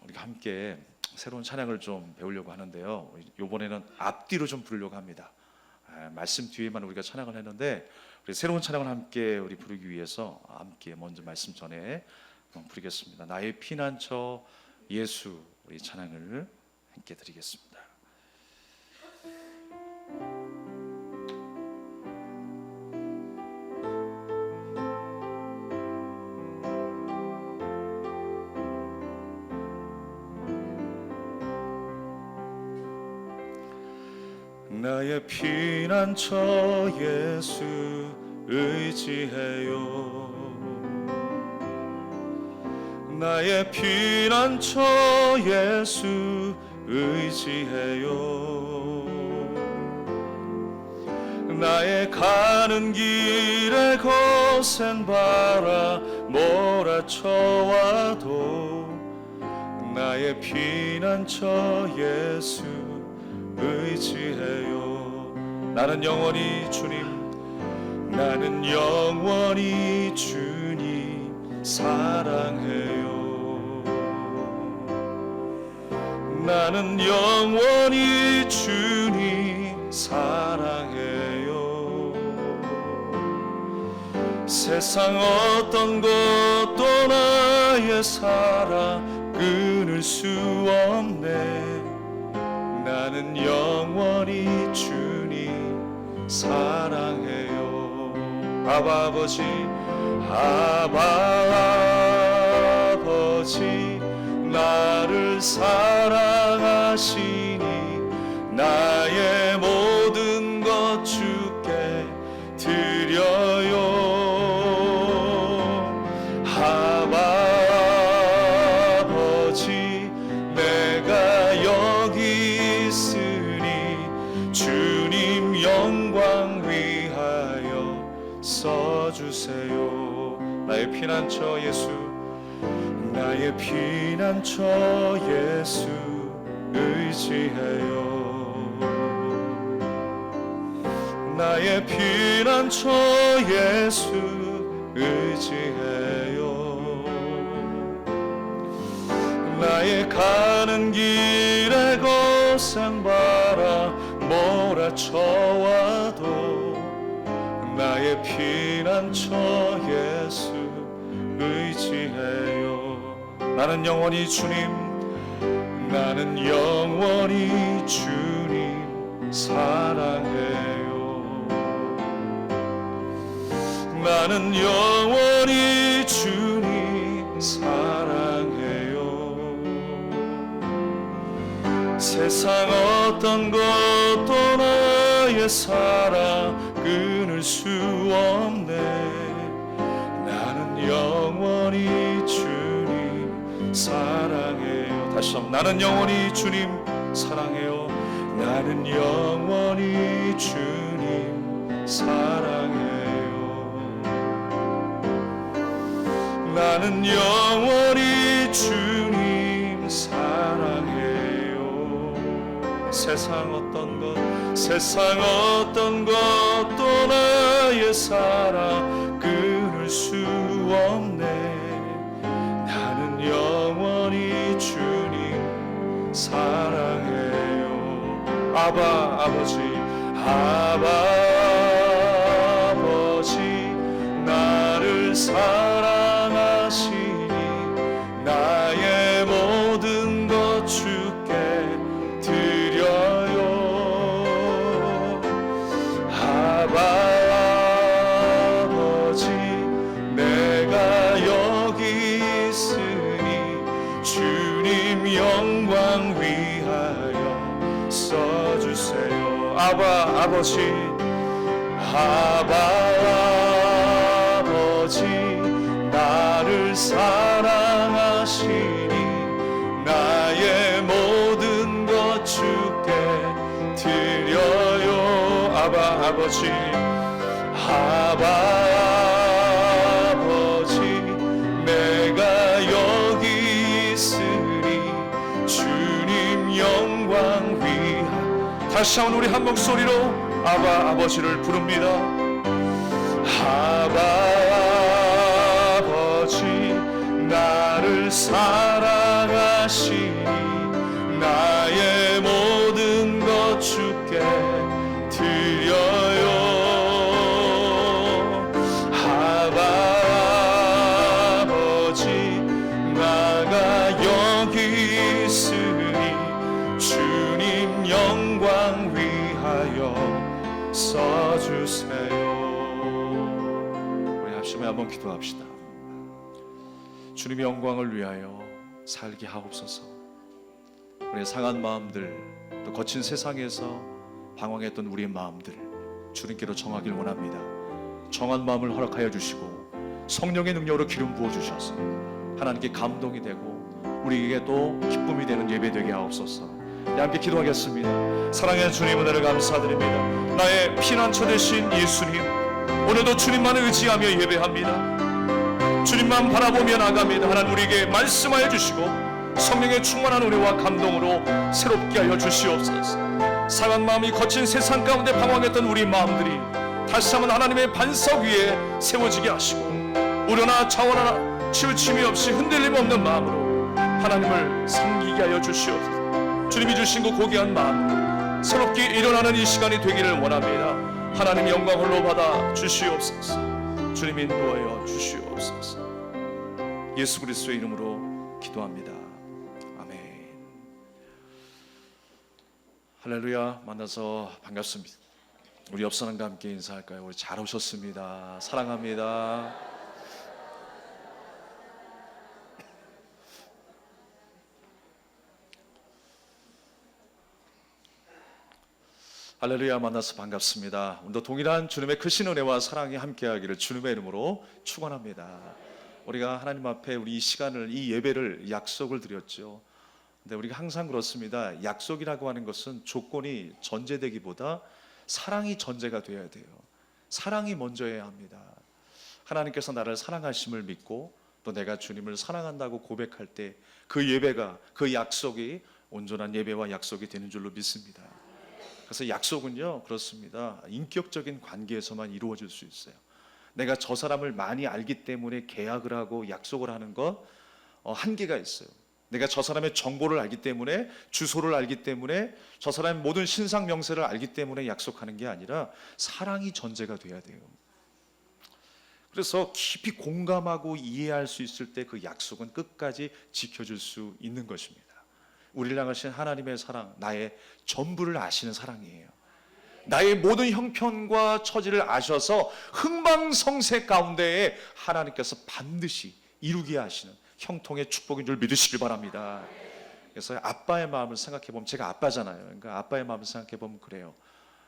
우리가 함께 새로운 찬양을 좀 배우려고 하는데요. 이번에는 앞뒤로 좀 부르려고 합니다. 말씀 뒤에만 우리가 찬양을 했는데 우리 새로운 찬양을 함께 우리 부르기 위해서 함께 먼저 말씀 전에 부르겠습니다. 나의 피난처 예수, 우리 찬양을 함께 드리겠습니다. 나의 피난처 예수 의지해요. 나의 피난처 예수 의지해요. 나의 가는 길에 거센 바람 몰아쳐와도 나의 피난처 예수 의지해요. 나는 영원히 주님, 나는 영원히 주님 사랑해요. 나는 영원히 주님 사랑해요. 세상 어떤 것도 나의 사랑 끊을 수 없네. 나는 영원히 주님 사랑해요. 아바 아버지, 아바 아버지, 나를 사랑하시니 나의 모든 것 주께 드려요. 아바 아버지, 내가 여기 있으니 주님 영광 위하여 써주세요. 나의 피난처 예수, 나의 피난처 예수 의지해요. 나의 피난처 예수 의지해요. 나의 가는 길에 거센 바람 몰아쳐와도 나의 피난처 예수 의지해요. 나는 영원히 주님, 나는 영원히 주님 사랑해요. 나는 영원히 주님 사랑해요. 세상 어떤 것도 나의 사랑 끊을 수 없네. 나는 영원히 주님 사랑해요. 다시 한번, 나는 영원히 주님 사랑해요. 나는 영원히 주님 사랑해요. 나는 영원히 주님 사랑해요. 세상 어떤 것도 나의 사랑 끊을 수 없네. 나는 영원히 주님 사랑해요. 아바 아버지, 아바 아버지, 나를 사랑하시니 나의 모든 것 주께 드려요. 아바 아버지, 내가 여기 있으니 주님 영광 위하여 써주세요. 아바 아버지, 아바 아버지, 나를 사랑하시니 나의 모든 것 주께 드려요. 아바 아버지, 아바 아버지, 내가 여기 있으니 주님 영광 위하여. 다시 한번 우리 한 목소리로 아바 아버지를 부릅니다. 아바 아버지, 나를 사랑하시니 나의 모든 것 주께 드려요. 아버지 나가 여기 있으니 주님 영광 위하여 써주세요. 우리 합심에 한번 기도합시다. 주님의 영광을 위하여 살게 하옵소서. 우리의 상한 마음들, 또 거친 세상에서 방황했던 우리의 마음들 주님께로 정하길 원합니다. 정한 마음을 허락하여 주시고 성령의 능력으로 기름 부어주셔서 하나님께 감동이 되고 우리에게 또 기쁨이 되는 예배 되게 하옵소서. 함께 기도하겠습니다. 사랑의 주님, 은혜를 감사드립니다. 나의 피난처 되신 예수님, 오늘도 주님만을 의지하며 예배합니다. 주님만 바라보며 나갑니다. 하나님 우리에게 말씀하여 주시고 성령의 충만한 은혜와 감동으로 새롭게 하여 주시옵소서. 상한 마음이 거친 세상 가운데 방황했던 우리 마음들이 다시 한번 하나님의 반석 위에 세워지게 하시고 우려나 차원하나 치우침이 없이 흔들림 없는 마음으로 하나님을 섬기게 하여 주시옵소서. 주님이 주신 그 고귀한 마음으로 새롭게 일어나는 이 시간이 되기를 원합니다. 하나님의 영광 홀로 받아 주시옵소서. 주님 인도하여 주시옵소서. 예수 그리스도의 이름으로 기도합니다. 아멘. 할렐루야. 만나서 반갑습니다. 우리 옆 사람과 함께 인사할까요? 우리 잘 오셨습니다. 사랑합니다. 할렐루야. 만나서 반갑습니다. 오늘도 동일한 주님의 크신 은혜와 사랑이 함께하기를 주님의 이름으로 축원합니다. 우리가 하나님 앞에 우리 이 시간을, 이 예배를 약속을 드렸죠. 근데 우리가 항상 그렇습니다. 약속이라고 하는 것은 조건이 전제되기보다 사랑이 전제가 되어야 돼요. 사랑이 먼저여야 합니다. 하나님께서 나를 사랑하심을 믿고 또 내가 주님을 사랑한다고 고백할 때 그 예배가, 그 약속이 온전한 예배와 약속이 되는 줄로 믿습니다. 그래서 약속은요, 그렇습니다. 인격적인 관계에서만 이루어질 수 있어요. 내가 저 사람을 많이 알기 때문에 계약을 하고 약속을 하는 것 한계가 있어요. 내가 저 사람의 정보를 알기 때문에, 주소를 알기 때문에, 저 사람의 모든 신상 명세를 알기 때문에 약속하는 게 아니라 사랑이 전제가 돼야 돼요. 그래서 깊이 공감하고 이해할 수 있을 때 그 약속은 끝까지 지켜줄 수 있는 것입니다. 우리를 향하신 하나님의 사랑, 나의 전부를 아시는 사랑이에요. 나의 모든 형편과 처지를 아셔서 흥망성쇠 가운데에 하나님께서 반드시 이루게 하시는 형통의 축복인 줄 믿으시길 바랍니다. 그래서 아빠의 마음을 생각해 보면, 제가 아빠잖아요. 그러니까 아빠의 마음을 생각해 보면 그래요.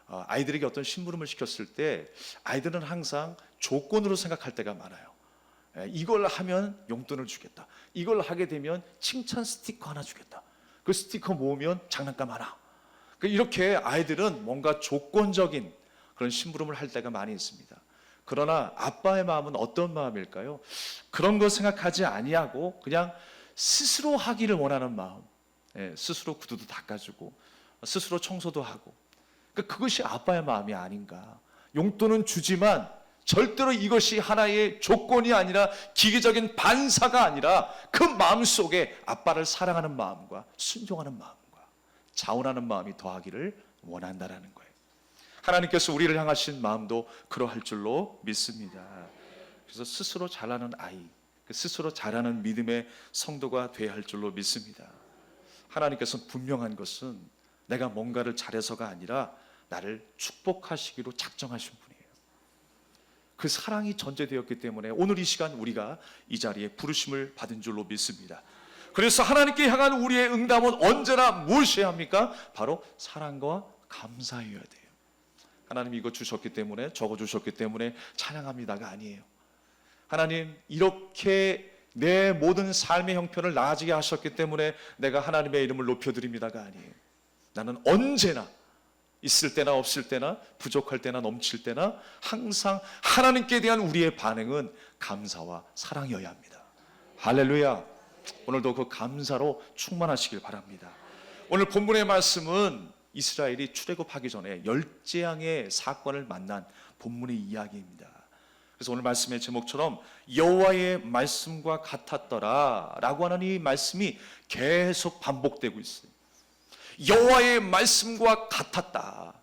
아이들에게 어떤 심부름을 시켰을 때 아이들은 항상 조건으로 생각할 때가 많아요. 이걸 하면 용돈을 주겠다. 이걸 하게 되면 칭찬 스티커 하나 주겠다. 그 스티커 모으면 장난감 하나. 이렇게 아이들은 뭔가 조건적인 그런 심부름을 할 때가 많이 있습니다. 그러나 아빠의 마음은 어떤 마음일까요? 그런 거 생각하지 아니하고 그냥 스스로 하기를 원하는 마음. 스스로 구두도 닦아주고 스스로 청소도 하고. 그것이 아빠의 마음이 아닌가. 용돈은 주지만 절대로 이것이 하나의 조건이 아니라 기계적인 반사가 아니라 그 마음 속에 아빠를 사랑하는 마음과 순종하는 마음과 자원하는 마음이 더하기를 원한다라는 거예요. 하나님께서 우리를 향하신 마음도 그러할 줄로 믿습니다. 그래서 스스로 잘하는 아이, 스스로 잘하는 믿음의 성도가 되어야 할 줄로 믿습니다. 하나님께서 분명한 것은 내가 뭔가를 잘해서가 아니라 나를 축복하시기로 작정하신 분이에요. 그 사랑이 전제되었기 때문에 오늘 이 시간 우리가 이 자리에 부르심을 받은 줄로 믿습니다. 그래서 하나님께 향한 우리의 응답은 언제나 무엇이어야 합니까? 바로 사랑과 감사해야 돼요. 하나님 이거 주셨기 때문에, 저거 주셨기 때문에 찬양합니다가 아니에요. 하나님 이렇게 내 모든 삶의 형편을 나아지게 하셨기 때문에 내가 하나님의 이름을 높여드립니다가 아니에요. 나는 언제나 있을 때나 없을 때나 부족할 때나 넘칠 때나 항상 하나님께 대한 우리의 반응은 감사와 사랑이어야 합니다. 할렐루야. 오늘도 그 감사로 충만하시길 바랍니다. 오늘 본문의 말씀은 이스라엘이 출애굽하기 전에 열재앙의 사건을 만난 본문의 이야기입니다. 그래서 오늘 말씀의 제목처럼 여호와의 말씀과 같았더라 라고 하는 이 말씀이 계속 반복되고 있어요. 여호와의 말씀과 같았다.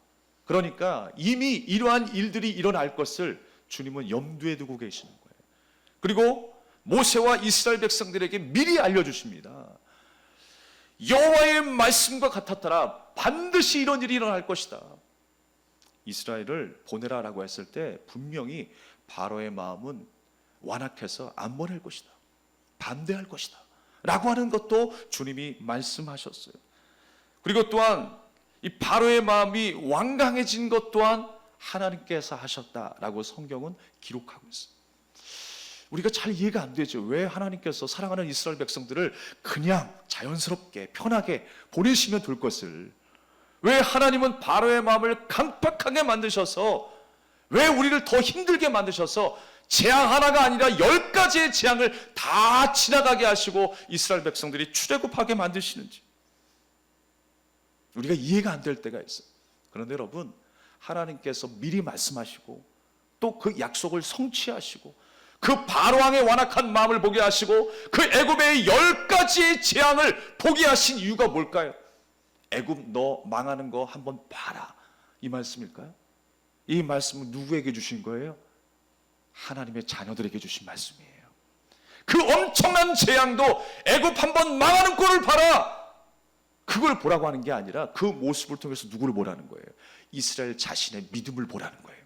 그러니까 이미 이러한 일들이 일어날 것을 주님은 염두에 두고 계시는 거예요. 그리고 모세와 이스라엘 백성들에게 미리 알려주십니다. 여호와의 말씀과 같았더라. 반드시 이런 일이 일어날 것이다. 이스라엘을 보내라라고 했을 때 분명히 바로의 마음은 완악해서 안 보낼 것이다, 반대할 것이다 라고 하는 것도 주님이 말씀하셨어요. 그리고 또한 이 바로의 마음이 완강해진 것 또한 하나님께서 하셨다라고 성경은 기록하고 있어요. 우리가 잘 이해가 안 되죠. 왜 하나님께서 사랑하는 이스라엘 백성들을 그냥 자연스럽게 편하게 보내시면 될 것을, 왜 하나님은 바로의 마음을 강팍하게 만드셔서, 왜 우리를 더 힘들게 만드셔서 재앙 하나가 아니라 10가지의 재앙을 다 지나가게 하시고 이스라엘 백성들이 출애굽하게 만드시는지 우리가 이해가 안 될 때가 있어요. 그런데 여러분, 하나님께서 미리 말씀하시고 또 그 약속을 성취하시고 그 바로왕의 완악한 마음을 보게 하시고 그 애굽의 10가지의 재앙을 보게 하신 이유가 뭘까요? 애굽 너 망하는 거 한번 봐라, 이 말씀일까요? 이 말씀은 누구에게 주신 거예요? 하나님의 자녀들에게 주신 말씀이에요. 그 엄청난 재앙도 애굽 한번 망하는 꼴을 봐라, 그걸 보라고 하는 게 아니라 그 모습을 통해서 누구를 보라는 거예요? 이스라엘 자신의 믿음을 보라는 거예요.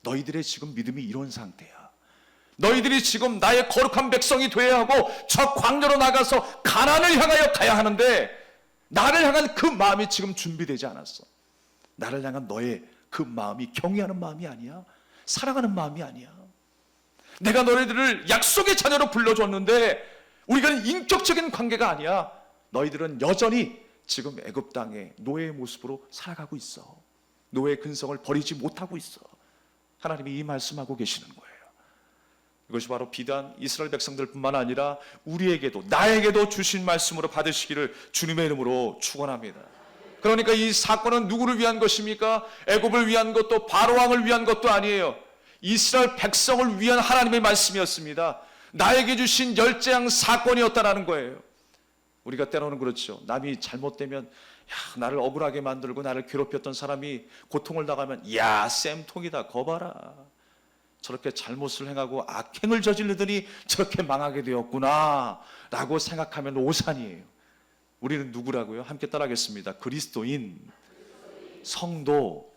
너희들의 지금 믿음이 이런 상태야. 너희들이 지금 나의 거룩한 백성이 되어야 하고 저 광야로 나가서 가나안을 향하여 가야 하는데 나를 향한 그 마음이 지금 준비되지 않았어. 나를 향한 너의 그 마음이 경외하는 마음이 아니야, 사랑하는 마음이 아니야. 내가 너희들을 약속의 자녀로 불러줬는데 우리가 인격적인 관계가 아니야. 너희들은 여전히 지금 애굽 땅의 노예의 모습으로 살아가고 있어. 노예의 근성을 버리지 못하고 있어. 하나님이 이 말씀하고 계시는 거예요. 이것이 바로 비단 이스라엘 백성들뿐만 아니라 우리에게도, 나에게도 주신 말씀으로 받으시기를 주님의 이름으로 축원합니다. 그러니까 이 사건은 누구를 위한 것입니까? 애굽을 위한 것도 바로왕을 위한 것도 아니에요. 이스라엘 백성을 위한 하나님의 말씀이었습니다. 나에게 주신 열재앙 사건이었다라는 거예요. 우리가 때로는 그렇죠. 남이 잘못되면 나를 억울하게 만들고 나를 괴롭혔던 사람이 고통을 당하면 야 쌤통이다, 거봐라, 저렇게 잘못을 행하고 악행을 저지르더니 저렇게 망하게 되었구나 라고 생각하면 오산이에요. 우리는 누구라고요? 함께 따라하겠습니다. 그리스도인, 성도,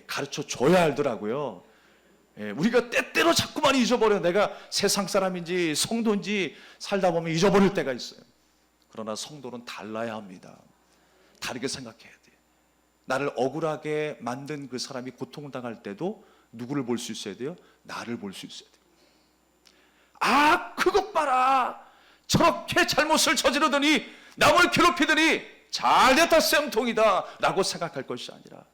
가르쳐 줘야 알더라고요. 우리가 때때로 자꾸만 잊어버려. 내가 세상 사람인지 성도인지 살다 보면 잊어버릴 때가 있어요. 그러나 성도는 달라야 합니다. 다르게 생각해야 돼. 나를 억울하게 만든 그 사람이 고통을 당할 때도 누구를 볼 수 있어야 돼요? 나를 볼 수 있어야 돼요. 아, 그것 봐라, 저렇게 잘못을 저지르더니 남을 괴롭히더니 잘됐다 쌤통이다 라고 생각할 것이 아니라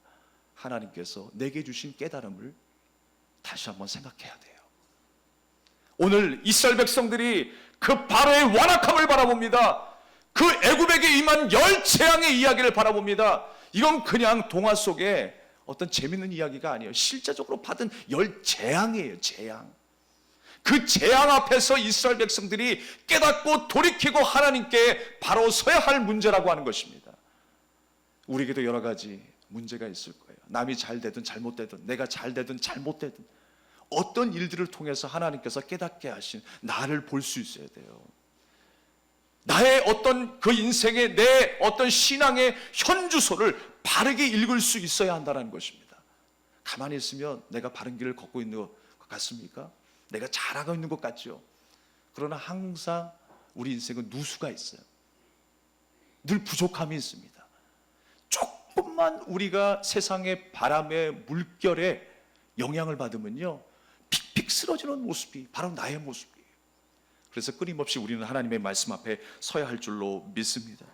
하나님께서 내게 주신 깨달음을 다시 한번 생각해야 돼요. 오늘 이스라엘 백성들이 그 바로의 완악함을 바라봅니다. 그 애굽에게 임한 10재앙의 이야기를 바라봅니다. 이건 그냥 동화 속에 어떤 재밌는 이야기가 아니에요. 실제적으로 받은 10재앙이에요. 재앙. 그 재앙 앞에서 이스라엘 백성들이 깨닫고 돌이키고 하나님께 바로 서야 할 문제라고 하는 것입니다. 우리에게도 여러 가지 문제가 있을 거예요. 남이 잘 되든 잘못되든, 내가 잘 되든 잘못되든 어떤 일들을 통해서 하나님께서 깨닫게 하신 나를 볼 수 있어야 돼요. 나의 어떤 그 인생의, 내 어떤 신앙의 현주소를 바르게 읽을 수 있어야 한다는 것입니다. 가만히 있으면 내가 바른 길을 걷고 있는 것 같습니까? 내가 잘하고 있는 것 같죠? 그러나 항상 우리 인생은 누수가 있어요. 늘 부족함이 있습니다. 조금만 우리가 세상의 바람의 물결에 영향을 받으면요, 픽픽 쓰러지는 모습이 바로 나의 모습이에요. 그래서 끊임없이 우리는 하나님의 말씀 앞에 서야 할 줄로 믿습니다.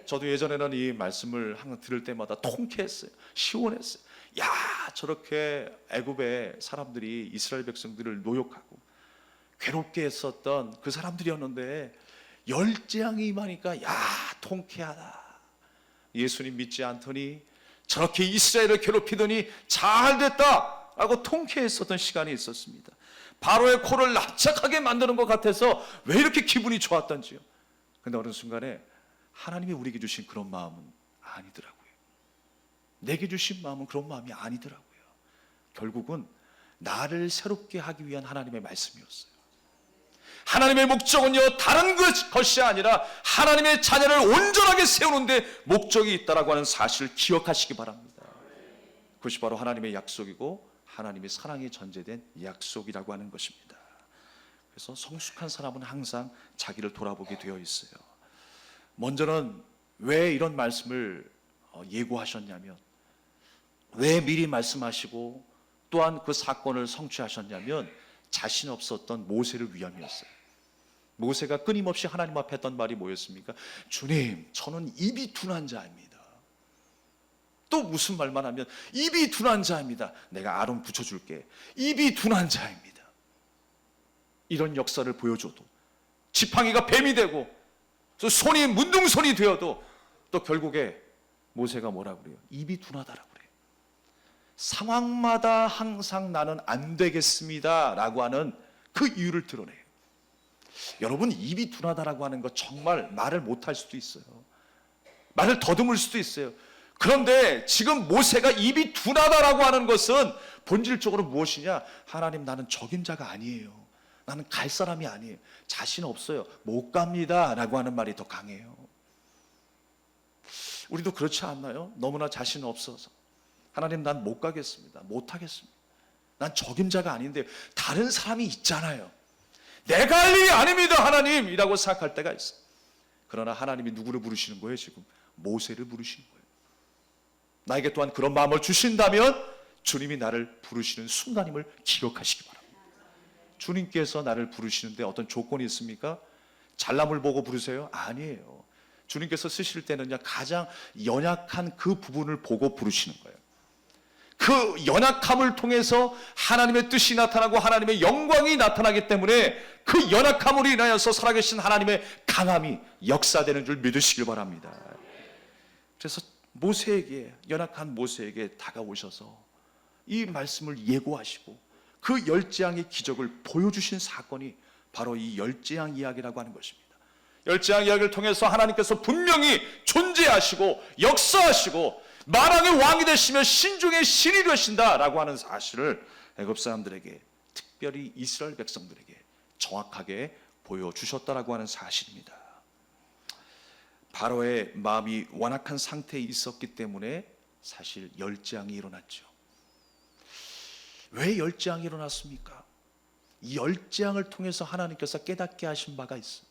저도 예전에는 이 말씀을 항상 들을 때마다 통쾌했어요. 시원했어요. 야, 저렇게 애굽의 사람들이 이스라엘 백성들을 노역하고 괴롭게 했었던 그 사람들이었는데 열재앙이 임하니까 야, 통쾌하다. 예수님 믿지 않더니 저렇게 이스라엘을 괴롭히더니 잘됐다 라고 통쾌했었던 시간이 있었습니다. 바로의 코를 납작하게 만드는 것 같아서 왜 이렇게 기분이 좋았던지요. 근데 어느 순간에 하나님이 우리에게 주신 그런 마음은 아니더라고요. 내게 주신 마음은 그런 마음이 아니더라고요. 결국은 나를 새롭게 하기 위한 하나님의 말씀이었어요. 하나님의 목적은요, 다른 것이 아니라 하나님의 자녀를 온전하게 세우는 데 목적이 있다라고 하는 사실을 기억하시기 바랍니다. 그것이 바로 하나님의 약속이고 하나님의 사랑이 전제된 약속이라고 하는 것입니다. 그래서 성숙한 사람은 항상 자기를 돌아보게 되어 있어요. 먼저는 왜 이런 말씀을 예고하셨냐면, 왜 미리 말씀하시고 또한 그 사건을 성취하셨냐면 자신 없었던 모세를 위함이었어요. 모세가 끊임없이 하나님 앞에 했던 말이 뭐였습니까? 주님, 저는 입이 둔한 자입니다. 또 무슨 말만 하면 입이 둔한 자입니다. 내가 아론 붙여줄게. 입이 둔한 자입니다. 이런 역사를 보여줘도, 지팡이가 뱀이 되고 손이 문둥손이 되어도 또 결국에 모세가 뭐라고 그래요? 입이 둔하다라고 그래요. 상황마다 항상 나는 안 되겠습니다 라고 하는 그 이유를 드러내요. 여러분, 입이 둔하다라고 하는 거 정말 말을 못할 수도 있어요. 말을 더듬을 수도 있어요. 그런데 지금 모세가 입이 둔하다라고 하는 것은 본질적으로 무엇이냐? 하나님, 나는 적임자가 아니에요. 나는 갈 사람이 아니에요. 자신 없어요. 못 갑니다 라고 하는 말이 더 강해요. 우리도 그렇지 않나요? 너무나 자신 없어서 하나님, 난 못 가겠습니다. 못 하겠습니다. 난 적임자가 아닌데 다른 사람이 있잖아요. 내가 할 일이 아닙니다 하나님 이라고 생각할 때가 있어요. 그러나 하나님이 누구를 부르시는 거예요? 지금 모세를 부르시는 거예요. 나에게 또한 그런 마음을 주신다면 주님이 나를 부르시는 순간임을 기억하시기 바랍니다. 주님께서 나를 부르시는데 어떤 조건이 있습니까? 잘남을 보고 부르세요? 아니에요. 주님께서 쓰실 때는요, 가장 연약한 그 부분을 보고 부르시는 거예요. 그 연약함을 통해서 하나님의 뜻이 나타나고 하나님의 영광이 나타나기 때문에 그 연약함으로 인하여서 살아계신 하나님의 강함이 역사되는 줄 믿으시길 바랍니다. 그래서 모세에게, 연약한 모세에게 다가오셔서 이 말씀을 예고하시고 그 열재앙의 기적을 보여주신 사건이 바로 이 열재앙 이야기라고 하는 것입니다. 열재앙 이야기를 통해서 하나님께서 분명히 존재하시고 역사하시고 만왕의 왕이 되시며 신중의 신이 되신다라고 하는 사실을 애굽 사람들에게, 특별히 이스라엘 백성들에게 정확하게 보여주셨다라고 하는 사실입니다. 바로의 마음이 완악한 상태에 있었기 때문에 사실 열재앙이 일어났죠. 왜 열재앙이 일어났습니까? 이 열재앙을 통해서 하나님께서 깨닫게 하신 바가 있어요.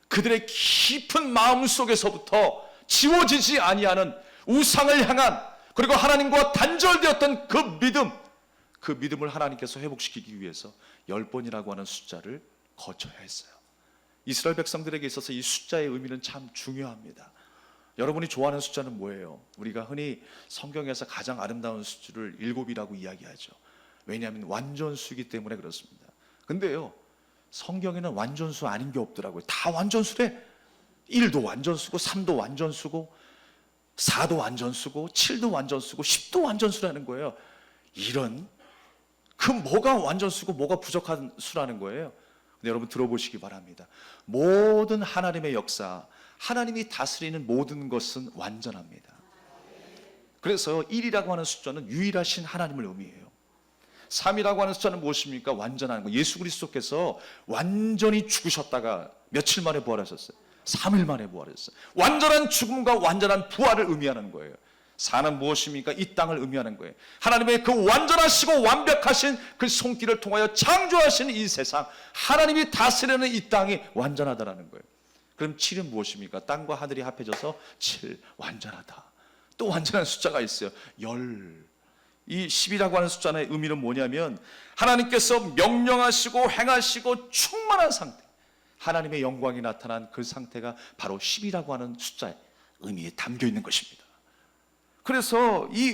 그들의 깊은 마음 속에서부터 지워지지 아니하는 우상을 향한, 그리고 하나님과 단절되었던 그 믿음을 하나님께서 회복시키기 위해서 10번이라고 하는 숫자를 거쳐야 했어요. 이스라엘 백성들에게 있어서 이 숫자의 의미는 참 중요합니다. 여러분이 좋아하는 숫자는 뭐예요? 우리가 흔히 성경에서 가장 아름다운 숫자를 7이라고 이야기하죠. 왜냐하면 완전수이기 때문에 그렇습니다. 근데요, 성경에는 완전수 아닌 게 없더라고요. 다 완전수래. 1도 완전수고 3도 완전수고 4도 완전수고 7도 완전수고 10도 완전수라는 거예요. 이런, 그 뭐가 완전수고 뭐가 부족한 수라는 거예요. 근데 여러분 들어보시기 바랍니다. 모든 하나님의 역사, 하나님이 다스리는 모든 것은 완전합니다. 그래서 1이라고 하는 숫자는 유일하신 하나님을 의미해요. 3이라고 하는 숫자는 무엇입니까? 완전한 거. 예수 그리스도께서 완전히 죽으셨다가 며칠 만에 부활하셨어요. 3일 만에 부활했어요. 완전한 죽음과 완전한 부활을 의미하는 거예요. 4는 무엇입니까? 이 땅을 의미하는 거예요. 하나님의 그 완전하시고 완벽하신 그 손길을 통하여 창조하신 이 세상, 하나님이 다스리는 이 땅이 완전하다라는 거예요. 그럼 7은 무엇입니까? 땅과 하늘이 합해져서 7, 완전하다. 또 완전한 숫자가 있어요. 10. 이 10이라고 하는 숫자의 의미는 뭐냐면 하나님께서 명령하시고 행하시고 충만한 상태, 하나님의 영광이 나타난 그 상태가 바로 10이라고 하는 숫자의 의미에 담겨 있는 것입니다. 그래서 이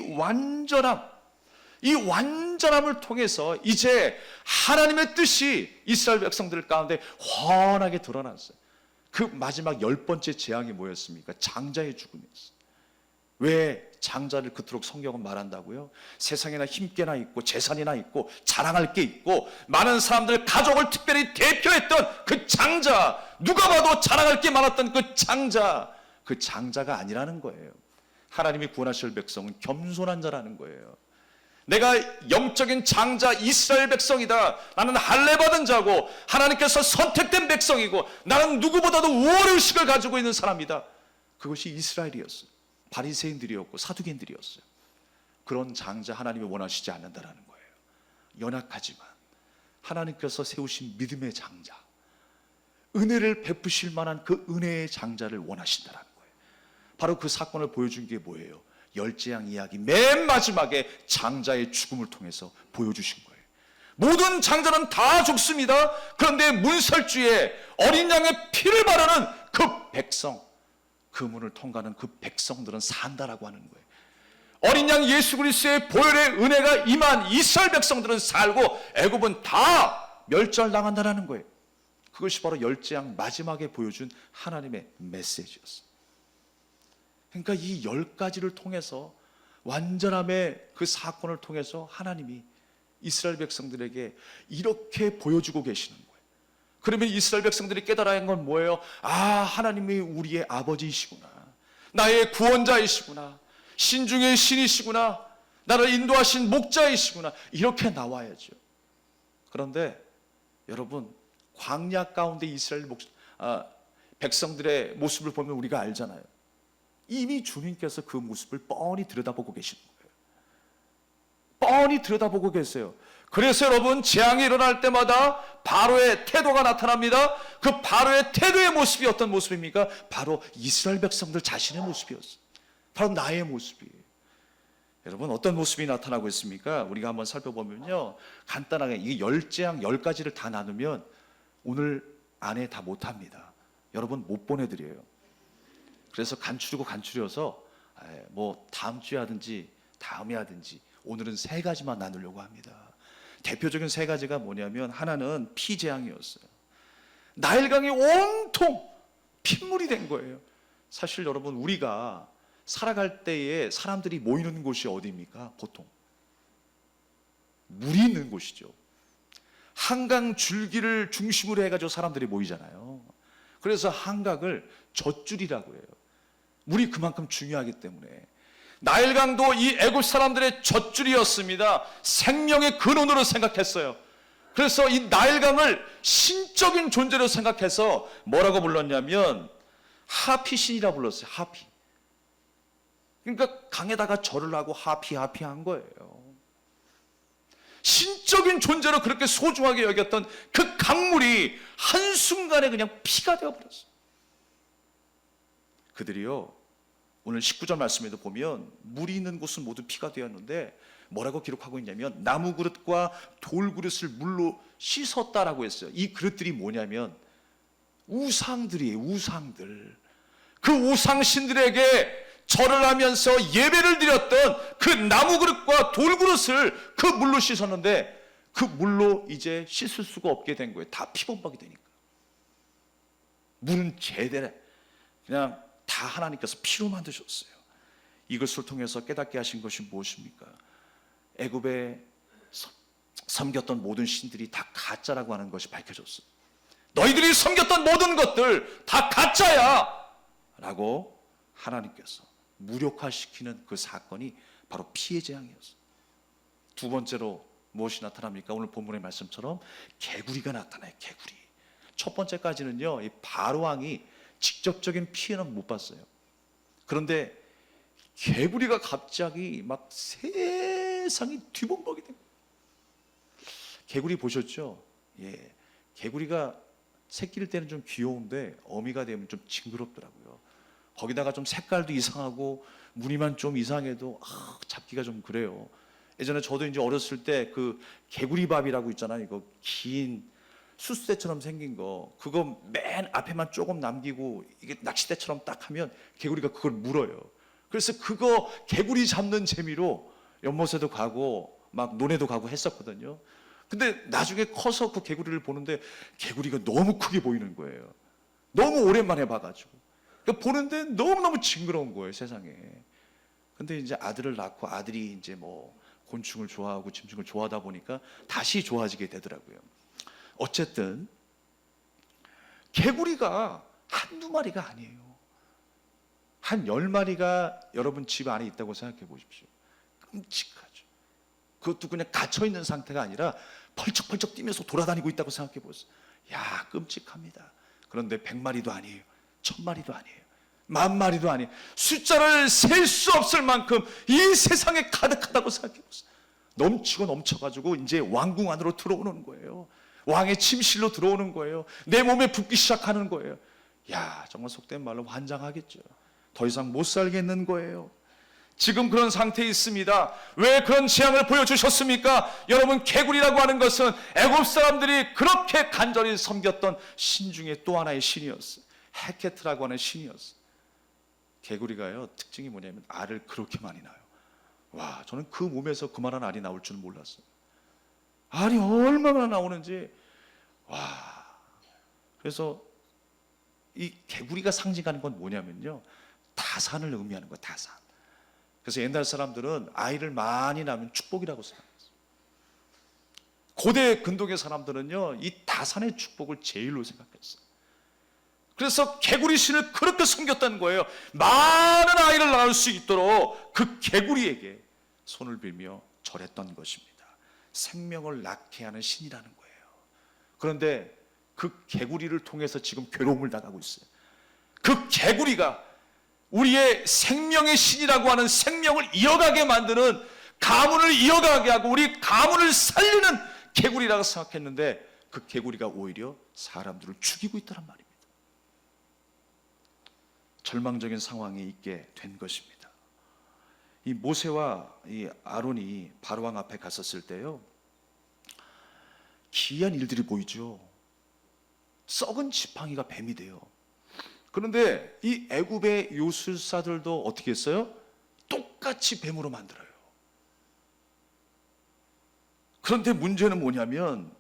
완전함을 통해서 이제 하나님의 뜻이 이스라엘 백성들 가운데 훤하게 드러났어요. 그 마지막 10번째 재앙이 뭐였습니까? 장자의 죽음이었어요. 왜 장자를 그토록 성경은 말한다고요? 세상에나 힘께나 있고 재산이나 있고 자랑할 게 있고 많은 사람들 가족을 특별히 대표했던 그 장자, 누가 봐도 자랑할 게 많았던 그 장자가 아니라는 거예요. 하나님이 구원하실 백성은 겸손한 자라는 거예요. 내가 영적인 장자 이스라엘 백성이다. 나는 할례 받은 자고 하나님께서 선택된 백성이고 나는 누구보다도 우월의식을 가지고 있는 사람이다. 그것이 이스라엘이었어요. 바리새인들이었고 사두개인들이었어요. 그런 장자 하나님이 원하시지 않는다라는 거예요. 연약하지만 하나님께서 세우신 믿음의 장자, 은혜를 베푸실 만한 그 은혜의 장자를 원하신다라는 거예요. 바로 그 사건을 보여준 게 뭐예요? 열재앙 이야기 맨 마지막에 장자의 죽음을 통해서 보여주신 거예요. 모든 장자는 다 죽습니다. 그런데 문설주에 어린 양의 피를 바르는 그 백성, 그 문을 통과하는 그 백성들은 산다라고 하는 거예요. 어린 양 예수 그리스도의 보혈의 은혜가 임한 이스라엘 백성들은 살고 애굽은 다 멸절당한다라는 거예요. 그것이 바로 열재앙 마지막에 보여준 하나님의 메시지였어요. 그러니까 이 10가지를 통해서 완전함의 그 사건을 통해서 하나님이 이스라엘 백성들에게 이렇게 보여주고 계시는 거예요. 그러면 이스라엘 백성들이 깨달아야 하는 건 뭐예요? 아, 하나님이 우리의 아버지이시구나, 나의 구원자이시구나, 신중의 신이시구나, 나를 인도하신 목자이시구나, 이렇게 나와야죠. 그런데 여러분, 광야 가운데 이스라엘 백성들의 모습을 보면 우리가 알잖아요. 이미 주님께서 그 모습을 뻔히 들여다보고 계시는 거예요. 뻔히 들여다보고 계세요. 그래서 여러분, 재앙이 일어날 때마다 바로의 태도가 나타납니다. 그 바로의 태도의 모습이 어떤 모습입니까? 바로 이스라엘 백성들 자신의 모습이었어요. 바로 나의 모습이에요. 여러분, 어떤 모습이 나타나고 있습니까? 우리가 한번 살펴보면요, 간단하게 이 열재앙 10가지를 다 나누면 오늘 안에 다 못합니다. 여러분, 못 보내드려요. 그래서 간추려서 뭐 다음 주에 하든지 다음에 하든지 오늘은 3가지만 나누려고 합니다. 대표적인 3가지가 뭐냐면, 하나는 피재앙이었어요. 나일강이 온통 핏물이 된 거예요. 사실 여러분, 우리가 살아갈 때에 사람들이 모이는 곳이 어디입니까? 보통 물이 있는 곳이죠. 한강 줄기를 중심으로 해가지고 사람들이 모이잖아요. 그래서 한강을 젖줄이라고 해요. 물이 그만큼 중요하기 때문에. 나일강도 이 애굽 사람들의 젖줄이었습니다. 생명의 근원으로 생각했어요. 그래서 이 나일강을 신적인 존재로 생각해서 뭐라고 불렀냐면 하피신이라고 불렀어요. 하피. 그러니까 강에다가 절을 하고 하피한 거예요. 신적인 존재로 그렇게 소중하게 여겼던 그 강물이 한순간에 그냥 피가 되어버렸어요. 그들이요, 오늘 19절 말씀에도 보면 물이 있는 곳은 모두 피가 되었는데 뭐라고 기록하고 있냐면 나무 그릇과 돌 그릇을 물로 씻었다라고 했어요. 이 그릇들이 뭐냐면 우상들이에요. 우상들. 그 우상신들에게 절을 하면서 예배를 드렸던 그 나무 그릇과 돌 그릇을 그 물로 씻었는데 그 물로 이제 씻을 수가 없게 된 거예요. 다 피범벅이 되니까. 물은 제대로 그냥 다 하나님께서 피로 만드셨어요. 이것을 통해서 깨닫게 하신 것이 무엇입니까? 애굽에 섬겼던 모든 신들이 다 가짜라고 하는 것이 밝혀졌어요. 너희들이 섬겼던 모든 것들 다 가짜야 라고 하나님께서 무력화시키는 그 사건이 바로 피의 재앙이었어요. 두 번째로 무엇이 나타납니까? 오늘 본문의 말씀처럼 개구리가 나타나요. 개구리. 첫 번째까지는요, 이 바로왕이 직접적인 피해는 못 봤어요. 그런데 개구리가 갑자기 막 세상이 뒤범벅이 된 거예요. 개구리 보셨죠? 예, 개구리가 새끼일 때는 좀 귀여운데 어미가 되면 좀 징그럽더라고요. 거기다가 좀 색깔도 이상하고 무늬만 좀 이상해도 잡기가 좀 그래요. 예전에 저도 이제 어렸을 때 그 개구리밥이라고 있잖아요. 이거 긴 수수대처럼 생긴 거, 그거 맨 앞에만 조금 남기고 이게 낚싯대처럼 딱 하면 개구리가 그걸 물어요. 그래서 그거 개구리 잡는 재미로 연못에도 가고 막 논에도 가고 했었거든요. 근데 나중에 커서 그 개구리를 보는데 개구리가 너무 크게 보이는 거예요. 너무 오랜만에 봐가지고. 그러니까 보는데 너무너무 징그러운 거예요, 세상에. 근데 이제 아들을 낳고 아들이 이제 뭐 곤충을 좋아하고 짐승을 좋아하다 보니까 다시 좋아지게 되더라고요. 어쨌든 개구리가 한두 마리가 아니에요. 한 10마리가 여러분 집 안에 있다고 생각해 보십시오. 끔찍하죠. 그것도 그냥 갇혀 있는 상태가 아니라 펄쩍펄쩍 뛰면서 돌아다니고 있다고 생각해 보세요. 야, 끔찍합니다. 그런데 100마리도 아니에요. 1000마리도 아니에요. 10,000마리도 아니에요. 숫자를 셀 수 없을 만큼 이 세상에 가득하다고 생각해 보세요. 넘치고 넘쳐가지고 이제 왕궁 안으로 들어오는 거예요. 왕의 침실로 들어오는 거예요. 내 몸에 붙기 시작하는 거예요. 야, 정말 속된 말로 환장하겠죠. 더 이상 못 살겠는 거예요. 지금 그런 상태에 있습니다. 왜 그런 재앙을 보여주셨습니까? 여러분, 개구리라고 하는 것은 애굽 사람들이 그렇게 간절히 섬겼던 신 중에 또 하나의 신이었어요. 헤케트라고 하는 신이었어요. 개구리가요, 특징이 뭐냐면 알을 그렇게 많이 낳아요. 와, 저는 그 몸에서 그만한 알이 나올 줄은 몰랐어요. 알이 얼마나 나오는지. 와, 그래서 이 개구리가 상징하는 건 뭐냐면요, 다산을 의미하는 거예요. 다산. 그래서 옛날 사람들은 아이를 많이 낳으면 축복이라고 생각했어요. 고대 근동의 사람들은요, 이 다산의 축복을 제일로 생각했어요. 그래서 개구리 신을 그렇게 섬겼다는 거예요. 많은 아이를 낳을 수 있도록 그 개구리에게 손을 빌며 절했던 것입니다. 생명을 낳게 하는 신이라는 거예요. 그런데 그 개구리를 통해서 지금 괴로움을 당하고 있어요. 그 개구리가 우리의 생명의 신이라고 하는 생명을 이어가게 만드는, 가문을 이어가게 하고 우리 가문을 살리는 개구리라고 생각했는데 그 개구리가 오히려 사람들을 죽이고 있다는 말입니다. 절망적인 상황에 있게 된 것입니다. 이 모세와 이 아론이 바로왕 앞에 갔었을 때요, 기이한 일들이 보이죠. 썩은 지팡이가 뱀이 돼요. 그런데 이 애굽의 요술사들도 어떻게 했어요? 똑같이 뱀으로 만들어요. 그런데 문제는 뭐냐면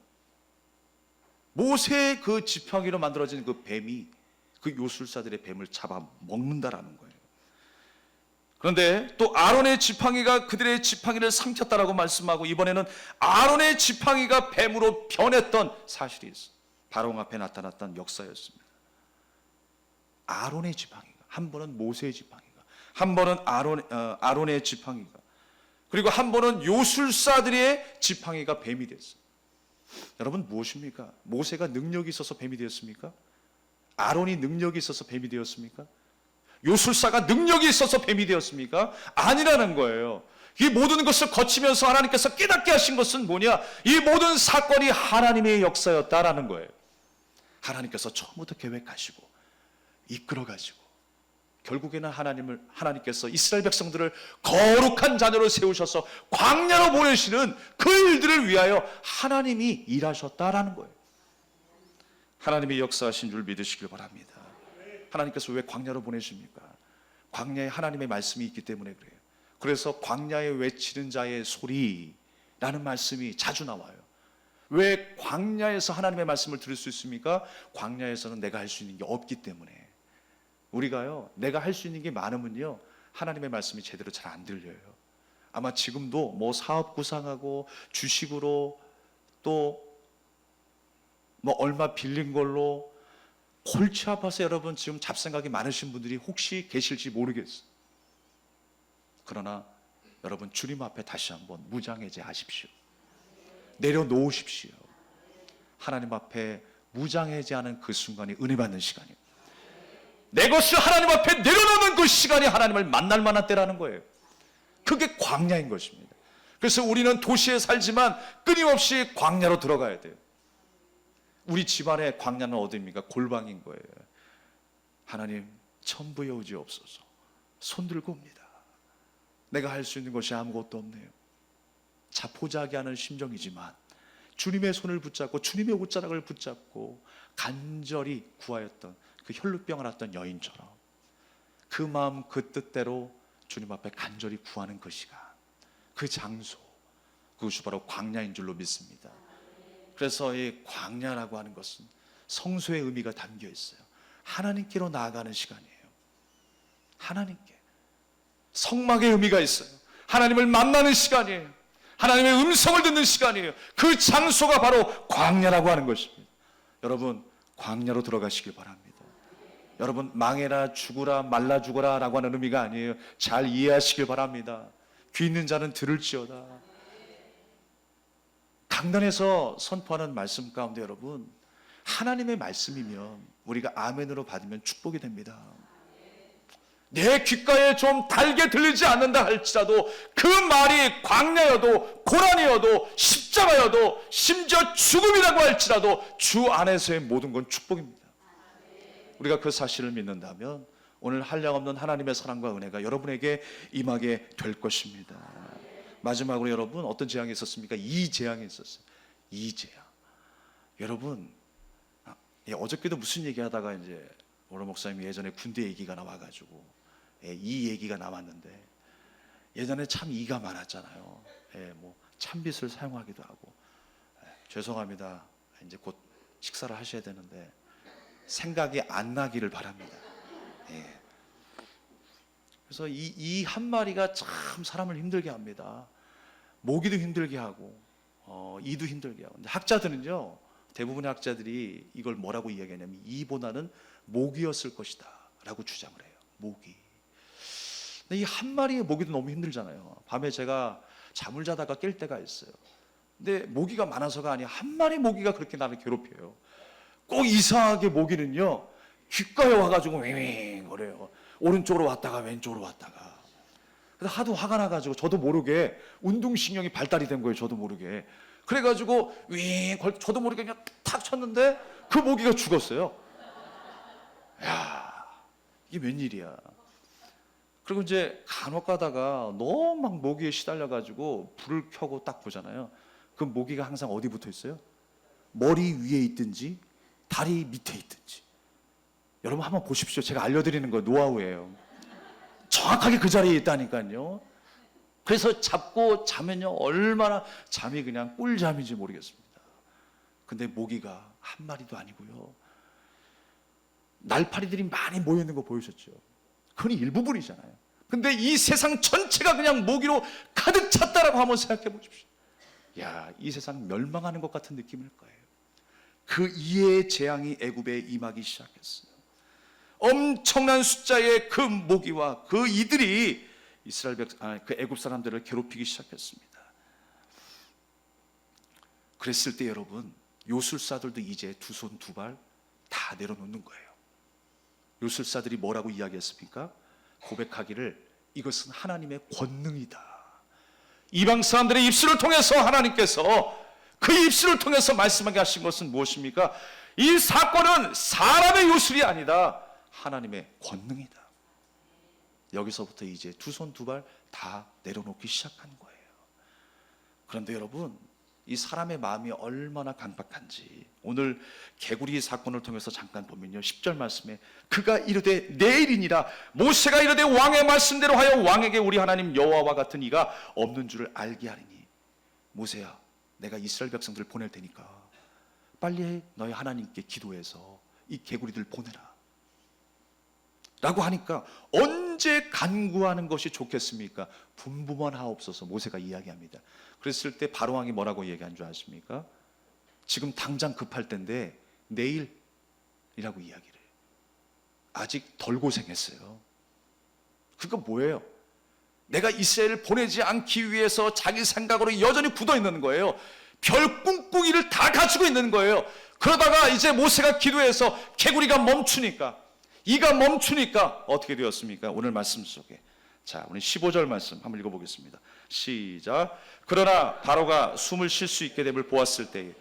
모세의 그 지팡이로 만들어진 그 뱀이 그 요술사들의 뱀을 잡아 먹는다라는 거예요. 그런데 또 아론의 지팡이가 그들의 지팡이를 삼켰다라고 말씀하고, 이번에는 아론의 지팡이가 뱀으로 변했던 사실이 있어요. 바로왕 앞에 나타났던 역사였습니다. 아론의 지팡이가, 한 번은 모세의 지팡이가, 한 번은 아론의 지팡이가, 그리고 한 번은 요술사들의 지팡이가 뱀이 됐어요. 여러분, 무엇입니까? 모세가 능력이 있어서 뱀이 되었습니까? 아론이 능력이 있어서 뱀이 되었습니까? 요술사가 능력이 있어서 뱀이 되었습니까? 아니라는 거예요. 이 모든 것을 거치면서 하나님께서 깨닫게 하신 것은 뭐냐? 이 모든 사건이 하나님의 역사였다라는 거예요. 하나님께서 처음부터 계획하시고 이끌어가시고 결국에는 하나님께서 이스라엘 백성들을 거룩한 자녀로 세우셔서 광야로 보내시는 그 일들을 위하여 하나님이 일하셨다라는 거예요. 하나님이 역사하신 줄 믿으시길 바랍니다. 하나님께서 왜 광야로 보내십니까? 광야에 하나님의 말씀이 있기 때문에 그래요. 그래서 광야에 외치는 자의 소리라는 말씀이 자주 나와요. 왜 광야에서 하나님의 말씀을 들을 수 있습니까? 광야에서는 내가 할 수 있는 게 없기 때문에. 우리가요, 내가 할 수 있는 게 많으면요, 하나님의 말씀이 제대로 잘 안 들려요. 아마 지금도 뭐 사업 구상하고 주식으로 또 뭐 얼마 빌린 걸로 골치 아파서 여러분 지금 잡생각이 많으신 분들이 혹시 계실지 모르겠어요. 그러나 여러분, 주님 앞에 다시 한번 무장해제하십시오. 내려놓으십시오. 하나님 앞에 무장해제하는 그 순간이 은혜 받는 시간이에요. 내 것을 하나님 앞에 내려놓는 그 시간이 하나님을 만날 만한 때라는 거예요. 그게 광야인 것입니다. 그래서 우리는 도시에 살지만 끊임없이 광야로 들어가야 돼요. 우리 집안의 광야는 어디입니까? 골방인 거예요. 하나님, 천부여 오지옵소서. 손 들고 옵니다. 내가 할 수 있는 것이 아무것도 없네요. 자포자기 하는 심정이지만 주님의 손을 붙잡고 주님의 옷자락을 붙잡고 간절히 구하였던 그 혈루병을 앓던 여인처럼 그 마음 그 뜻대로 주님 앞에 간절히 구하는 그 시간, 그 장소, 그것이 바로 광야인 줄로 믿습니다. 그래서 이 광야라고 하는 것은 성소의 의미가 담겨 있어요. 하나님께로 나아가는 시간이에요. 하나님께. 성막의 의미가 있어요. 하나님을 만나는 시간이에요. 하나님의 음성을 듣는 시간이에요. 그 장소가 바로 광야라고 하는 것입니다. 여러분, 광야로 들어가시길 바랍니다. 여러분, 망해라, 죽으라, 말라 죽어라 라고 하는 의미가 아니에요. 잘 이해하시길 바랍니다. 귀 있는 자는 들을지어다. 강단에서 선포하는 말씀 가운데 여러분, 하나님의 말씀이면 우리가 아멘으로 받으면 축복이 됩니다. 내 귓가에 좀 달게 들리지 않는다 할지라도 그 말이 광야여도 고난이어도 십자가여도 심지어 죽음이라고 할지라도 주 안에서의 모든 건 축복입니다. 우리가 그 사실을 믿는다면 오늘 한량없는 하나님의 사랑과 은혜가 여러분에게 임하게 될 것입니다. 마지막으로 여러분, 어떤 재앙이 있었습니까? 이 재앙이 있었어요. 이 재앙. 여러분, 어저께도 무슨 얘기하다가 이제 오라 목사님이 예전에 군대 얘기가 나와가지고 이 얘기가 나왔는데, 예전에 참 이가 많았잖아요. 뭐 찬빛을 사용하기도 하고. 죄송합니다. 이제 곧 식사를 하셔야 되는데 생각이 안 나기를 바랍니다. 그래서 이 한 마리가 참 사람을 힘들게 합니다. 모기도 힘들게 하고 이도 힘들게 하고. 근데 학자들은요, 대부분의 학자들이 이걸 뭐라고 이야기하냐면 이보다는 모기였을 것이다 라고 주장을 해요. 모기. 근데 이 한 마리의 모기도 너무 힘들잖아요. 밤에 제가 잠을 자다가 깰 때가 있어요. 근데 모기가 많아서가 아니라 한 마리 모기가 그렇게 나를 괴롭혀요. 꼭 이상하게 모기는요, 귓가에 와가지고 윙윙 거려요. 오른쪽으로 왔다가 왼쪽으로 왔다가. 그래서 하도 화가 나가지고 저도 모르게 운동신경이 발달이 된 거예요. 저도 모르게. 그래가지고 저도 모르게 그냥 탁 쳤는데 그 모기가 죽었어요. 야, 이게 웬일이야. 그리고 이제 간혹 가다가 너무 막 모기에 시달려가지고 불을 켜고 딱 보잖아요. 그 모기가 항상 어디 붙어 있어요? 머리 위에 있든지 다리 밑에 있든지. 여러분 한번 보십시오. 제가 알려드리는 거 노하우예요. 정확하게 그 자리에 있다니까요. 그래서 잡고 자면요, 얼마나 잠이 그냥 꿀잠인지 모르겠습니다. 근데 모기가 한 마리도 아니고요, 날파리들이 많이 모여 있는 거 보이셨죠? 그건 일부분이잖아요. 근데 이 세상 전체가 그냥 모기로 가득 찼다라고 한번 생각해 보십시오. 야, 이 세상 멸망하는 것 같은 느낌일 거예요. 그 이해의 재앙이 애굽에 임하기 시작했어요. 엄청난 숫자의 그 모기와 그 이들이 그 애굽 사람들을 괴롭히기 시작했습니다. 그랬을 때 여러분, 요술사들도 이제 두 손 두 발 다 내려놓는 거예요. 요술사들이 뭐라고 이야기했습니까? 고백하기를 이것은 하나님의 권능이다. 이방 사람들의 입술을 통해서 하나님께서 그 입술을 통해서 말씀하게 하신 것은 무엇입니까? 이 사건은 사람의 요술이 아니다. 하나님의 권능이다. 여기서부터 이제 두 손 두 발 다 내려놓기 시작한 거예요. 그런데 여러분, 이 사람의 마음이 얼마나 강박한지 오늘 개구리 사건을 통해서 잠깐 보면요, 10절 말씀에 그가 이르되 내일이니라 모세가 이르되 왕의 말씀대로 하여 왕에게 우리 하나님 여호와와 같은 이가 없는 줄을 알게 하리니, 모세야, 내가 이스라엘 백성들을 보낼 테니까 빨리 너희 하나님께 기도해서 이 개구리들 보내라 라고 하니까, 언제 간구하는 것이 좋겠습니까? 분부만 하옵소서. 모세가 이야기합니다. 그랬을 때 바로왕이 뭐라고 얘기한 줄 아십니까? 지금 당장 급할 때인데 내일이라고 이야기를 해요. 아직 덜 고생했어요. 그거 뭐예요? 내가 이스라엘을 보내지 않기 위해서 자기 생각으로 여전히 굳어 있는 거예요. 별 꿍꿍이를 다 가지고 있는 거예요. 그러다가 이제 모세가 기도해서 개구리가 멈추니까, 이가 멈추니까 어떻게 되었습니까? 오늘 말씀 속에. 자, 우리 15절 말씀 한번 읽어보겠습니다. 시작. 그러나 바로가 숨을 쉴 수 있게 됨을 보았을 때에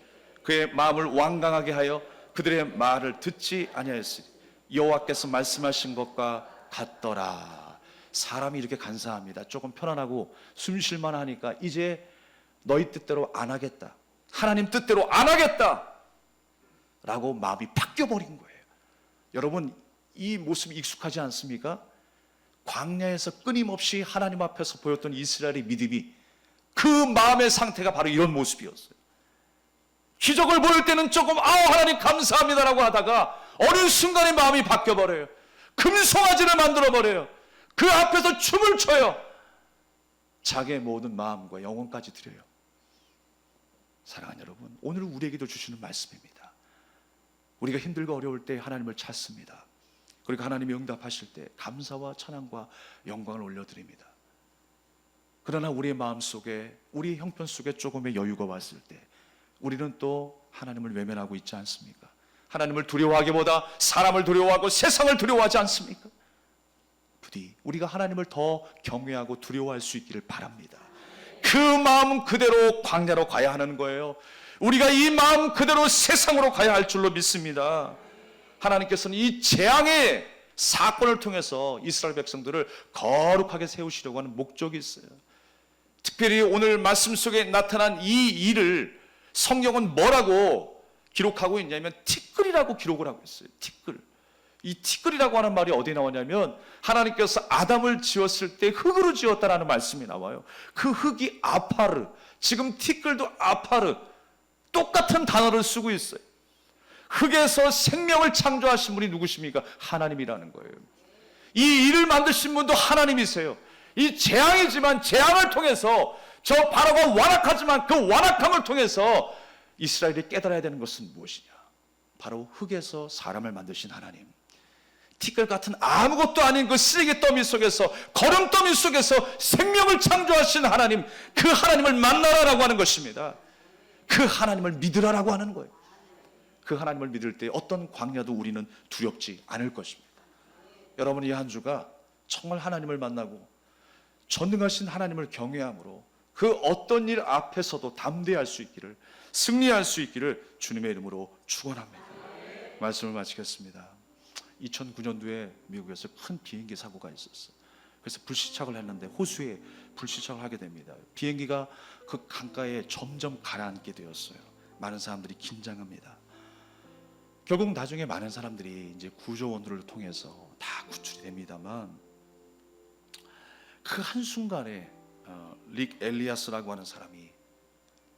그의 마음을 완강하게 하여 그들의 말을 듣지 아니하였으니 여호와께서 말씀하신 것과 같더라. 사람이 이렇게 간사합니다. 조금 편안하고 숨 쉴만 하니까 이제 너희 뜻대로 안 하겠다, 하나님 뜻대로 안 하겠다 라고 마음이 바뀌어버린 거예요. 여러분, 이 모습이 익숙하지 않습니까? 광야에서 끊임없이 하나님 앞에서 보였던 이스라엘의 믿음이, 그 마음의 상태가 바로 이런 모습이었어요. 기적을 보일 때는 조금 하나님 감사합니다라고 하다가 어느 순간에 마음이 바뀌어버려요. 금송아지를 만들어버려요. 그 앞에서 춤을 춰요. 자기의 모든 마음과 영혼까지 드려요. 사랑하는 여러분, 오늘 우리에게도 주시는 말씀입니다. 우리가 힘들고 어려울 때 하나님을 찾습니다. 그리고 하나님이 응답하실 때 감사와 찬양과 영광을 올려드립니다. 그러나 우리의 마음속에, 우리의 형편 속에 조금의 여유가 왔을 때 우리는 또 하나님을 외면하고 있지 않습니까? 하나님을 두려워하기보다 사람을 두려워하고 세상을 두려워하지 않습니까? 부디 우리가 하나님을 더 경외하고 두려워할 수 있기를 바랍니다. 그 마음 그대로 광야로 가야 하는 거예요. 우리가 이 마음 그대로 세상으로 가야 할 줄로 믿습니다. 하나님께서는 이 재앙의 사건을 통해서 이스라엘 백성들을 거룩하게 세우시려고 하는 목적이 있어요. 특별히 오늘 말씀 속에 나타난 이 일을 성경은 뭐라고 기록하고 있냐면 티끌이라고 기록을 하고 있어요. 티끌. 이 티끌이라고 하는 말이 어디 나오냐면 하나님께서 아담을 지었을 때 흙으로 지었다라는 말씀이 나와요. 그 흙이 아파르, 지금 티끌도 아파르, 똑같은 단어를 쓰고 있어요. 흙에서 생명을 창조하신 분이 누구십니까? 하나님이라는 거예요. 이 일을 만드신 분도 하나님이세요. 이 재앙이지만 재앙을 통해서 저 바로가 완악하지만 그 완악함을 통해서 이스라엘이 깨달아야 되는 것은 무엇이냐? 바로 흙에서 사람을 만드신 하나님, 티끌 같은 아무것도 아닌 그 쓰레기 더미 속에서, 거름더미 속에서 생명을 창조하신 하나님, 그 하나님을 만나라라고 하는 것입니다. 그 하나님을 믿으라라고 하는 거예요. 그 하나님을 믿을 때 어떤 광야도 우리는 두렵지 않을 것입니다. 여러분, 이 한 주가 정말 하나님을 만나고 전능하신 하나님을 경외함으로 그 어떤 일 앞에서도 담대할 수 있기를, 승리할 수 있기를 주님의 이름으로 축원합니다. 말씀을 마치겠습니다. 2009년도에 미국에서 큰 비행기 사고가 있었어요. 그래서 불시착을 했는데 호수에 불시착을 하게 됩니다. 비행기가 그 강가에 점점 가라앉게 되었어요. 많은 사람들이 긴장합니다. 결국 나중에 많은 사람들이 이제 구조원들을 통해서 다 구출이 됩니다만 그 한순간에 릭 엘리아스라고 하는 사람이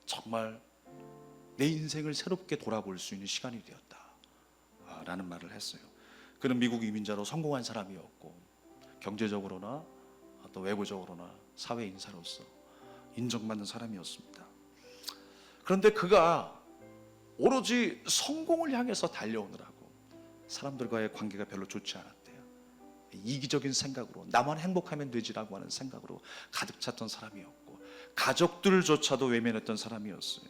정말 내 인생을 새롭게 돌아볼 수 있는 시간이 되었다 라는 말을 했어요. 그는 미국 이민자로 성공한 사람이었고 경제적으로나 또 외부적으로나 사회 인사로서 인정받는 사람이었습니다. 그런데 그가 오로지 성공을 향해서 달려오느라고 사람들과의 관계가 별로 좋지 않았대요. 이기적인 생각으로 나만 행복하면 되지라고 하는 생각으로 가득 찼던 사람이었고 가족들조차도 외면했던 사람이었어요.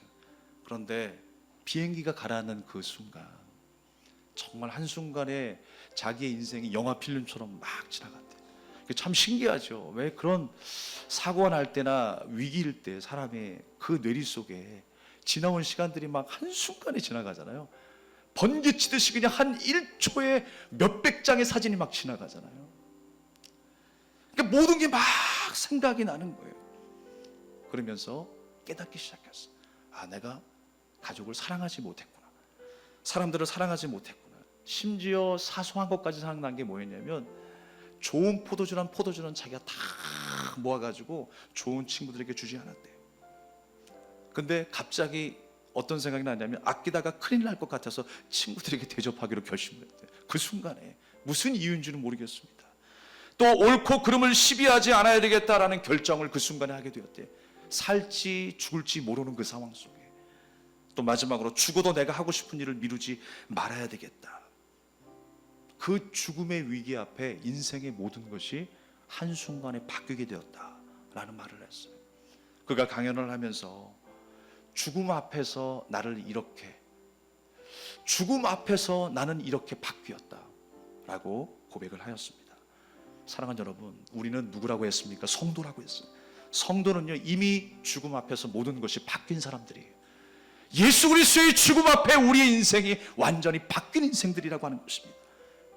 그런데 비행기가 가라앉는 그 순간 정말 한순간에 자기의 인생이 영화 필름처럼 막 지나갔대요. 참 신기하죠. 왜 그런 사고가 날 때나 위기일 때 사람의 그 뇌리 속에 지나온 시간들이 막 한순간에 지나가잖아요. 번개치듯이 그냥 한 1초에 몇백 장의 사진이 막 지나가잖아요. 그러니까 모든 게 막 생각이 나는 거예요. 그러면서 깨닫기 시작했어. 아, 내가 가족을 사랑하지 못했구나. 사람들을 사랑하지 못했구나. 심지어 사소한 것까지 생각난 게 뭐였냐면 좋은 포도주는 자기가 다 모아가지고 좋은 친구들에게 주지 않았대요. 근데 갑자기 어떤 생각이 나냐면 아끼다가 큰일 날 것 같아서 친구들에게 대접하기로 결심을 했대요. 그 순간에 무슨 이유인지는 모르겠습니다. 또 옳고 그름을 시비하지 않아야 되겠다라는 결정을 그 순간에 하게 되었대요. 살지 죽을지 모르는 그 상황 속에 또 마지막으로 죽어도 내가 하고 싶은 일을 미루지 말아야 되겠다. 그 죽음의 위기 앞에 인생의 모든 것이 한순간에 바뀌게 되었다라는 말을 했어요. 그가 강연을 하면서 죽음 앞에서 나는 이렇게 바뀌었다라고 고백을 하였습니다. 사랑하는 여러분, 우리는 누구라고 했습니까? 성도라고 했어요. 성도는요, 이미 죽음 앞에서 모든 것이 바뀐 사람들이에요. 예수 그리스도의 죽음 앞에 우리의 인생이 완전히 바뀐 인생들이라고 하는 것입니다.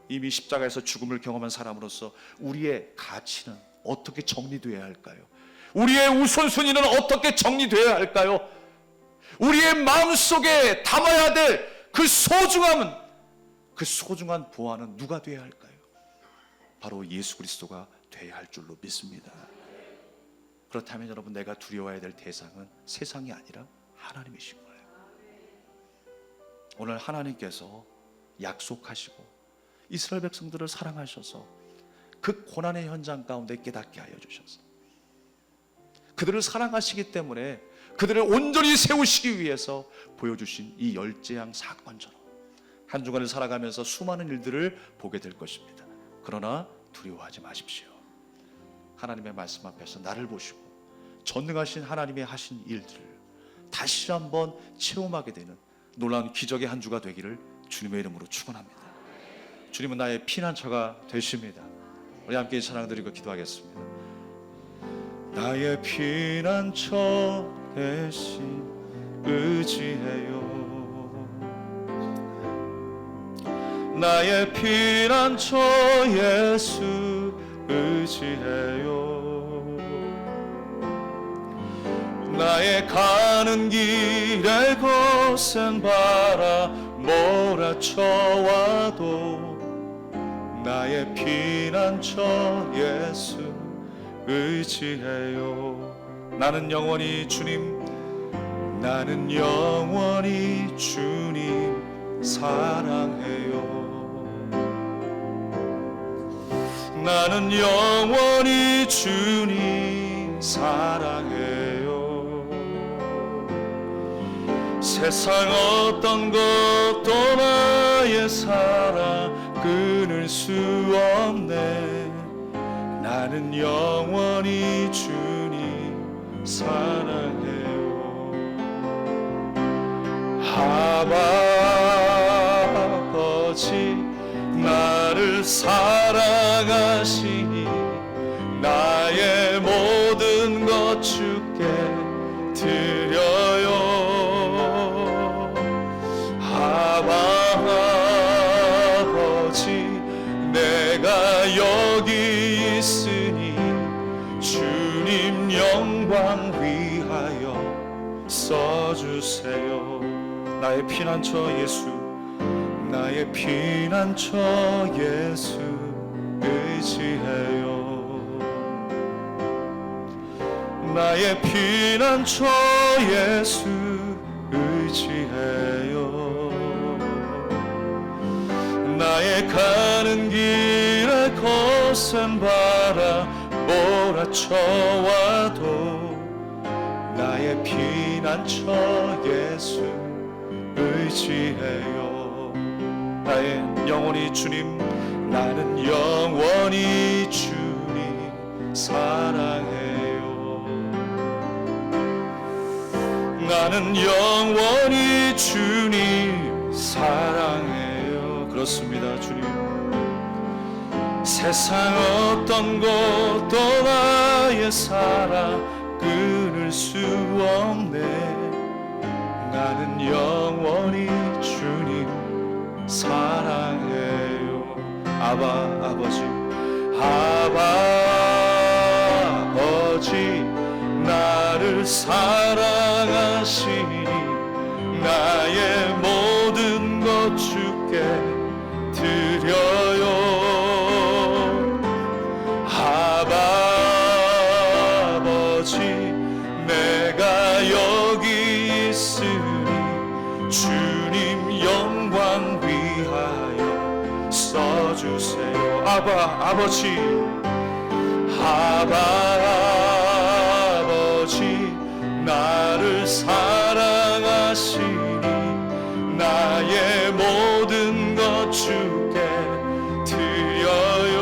이미 십자가에서 죽음을 경험한 사람으로서 우리의 가치는 어떻게 정리되어야 할까요? 우리의 우선순위는 어떻게 정리되어야 할까요? 우리의 마음속에 담아야 될 그 소중한 보안은 누가 되어야 할까요? 바로 예수 그리스도가 되어야 할 줄로 믿습니다. 그렇다면 여러분, 내가 두려워해야 될 대상은 세상이 아니라 하나님이신 거예요. 오늘 하나님께서 약속하시고 이스라엘 백성들을 사랑하셔서 그 고난의 현장 가운데 깨닫게 하여 주셔서 그들을 사랑하시기 때문에 그들을 온전히 세우시기 위해서 보여주신 이 열재앙 사건처럼 한 주간을 살아가면서 수많은 일들을 보게 될 것입니다. 그러나 두려워하지 마십시오. 하나님의 말씀 앞에서 나를 보시고 전능하신 하나님의 하신 일들을 다시 한번 체험하게 되는 놀라운 기적의 한 주가 되기를 주님의 이름으로 축원합니다. 주님은 나의 피난처가 되십니다. 우리 함께 찬양 드리고 기도하겠습니다. 나의 피난처 대신 의지해요. 나의 피난처 예수 의지해요. 나의 가는 길에 거센 바람 몰아쳐와도 나의 피난처 예수 의지해요. 나는 영원히 주님, 나는 영원히 주님 사랑해요. 나는 영원히 주님 사랑해요. 세상 어떤 것도 나의 사랑 끊을 수 없네. 나는 영원히 주님 사랑해요. 아버지 나를 사랑하시니 나의 모든 것 주께 드려요. 아버지 내가 여기 있으니 주님 영광 위하여 써주세요. 나의 피난처 예수, 나의 피난처 예수 의지해요. 나의 피난처 예수 의지해요. 나의 가는 길에 거센 바람 몰아쳐와도 나의 피난처 예수 의지해요. 나의 영원히 주님, 나는 영원히 주님 사랑해요. 나는 영원히 주님 사랑해요. 그렇습니다. 주님, 세상 어떤 것도 나의 사랑 끊을 수 없네. 나는 영원히 주님 사랑해요. 아버지 나를 사랑하시니 나의 모든 것 주께 드려요. 아버지 내가 여기 있으니 주님 영광 위하여 써주세요. 아버지 나를 사랑하시니 나의 모든 것 주께 드려요.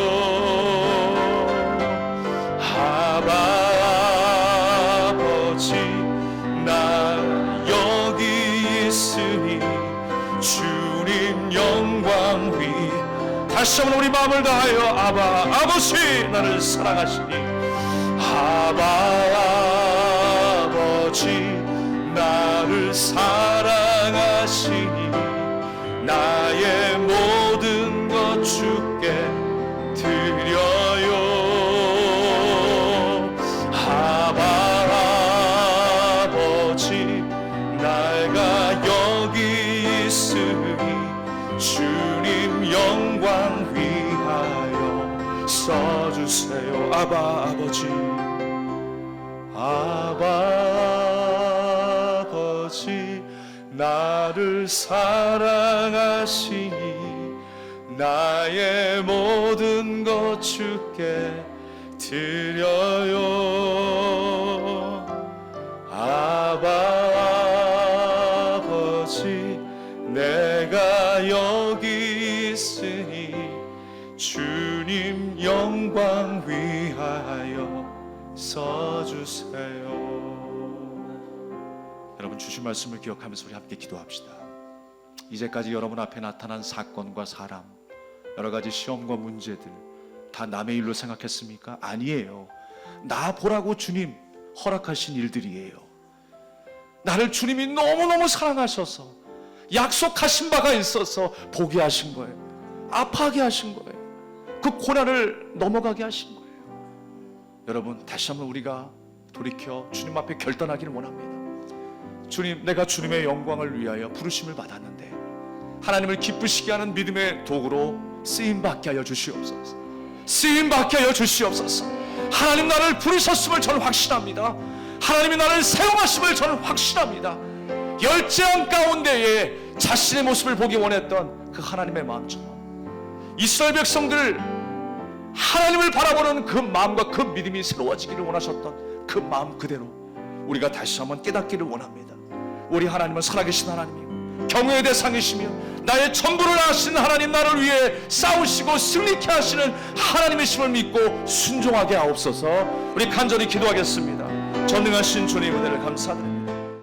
아버지 나 여기 있으니 주님 영광 위. 다시 한번 우리 마음을 다하여 아버지 나를 사랑하시니 아버지 나를 사랑하시니 나의 모든 것 주께 드려요. 아버지 내가 여기 있으니 주님 영광 위하여 써주세요. 아버지 나를 사랑하시니 나의 모든 것 주께 드려요. 아바 아버지, 내가 여기 있으니 주님 영광 위하여 써주세요. 여러분, 주신 말씀을 기억하면서 우리 함께 기도합시다. 이제까지 여러분 앞에 나타난 사건과 사람, 여러 가지 시험과 문제들 다 남의 일로 생각했습니까? 아니에요. 나 보라고 주님 허락하신 일들이에요. 나를 주님이 너무너무 사랑하셔서 약속하신 바가 있어서 보게 하신 거예요. 아파하게 하신 거예요. 그 고난을 넘어가게 하신 거예요. 여러분, 다시 한번 우리가 돌이켜 주님 앞에 결단하기를 원합니다. 주님, 내가 주님의 영광을 위하여 부르심을 받았는데 하나님을 기쁘시게 하는 믿음의 도구로 쓰임받게 하여 주시옵소서. 쓰임받게 하여 주시옵소서. 하나님 나를 부르셨음을 저는 확신합니다. 하나님이 나를 사용하심을 저는 확신합니다. 열재앙 가운데에 자신의 모습을 보기 원했던 그 하나님의 마음처럼 이스라엘 백성들 하나님을 바라보는 그 마음과 그 믿음이 새로워지기를 원하셨던 그 마음 그대로 우리가 다시 한번 깨닫기를 원합니다. 우리 하나님은 살아계신 하나님이고 경외의 대상이시며 나의 전부를 아시는 하나님, 나를 위해 싸우시고 승리케 하시는 하나님이심을 믿고 순종하게 하옵소서. 우리 간절히 기도하겠습니다. 전능하신 주님 은혜를 감사드립니다.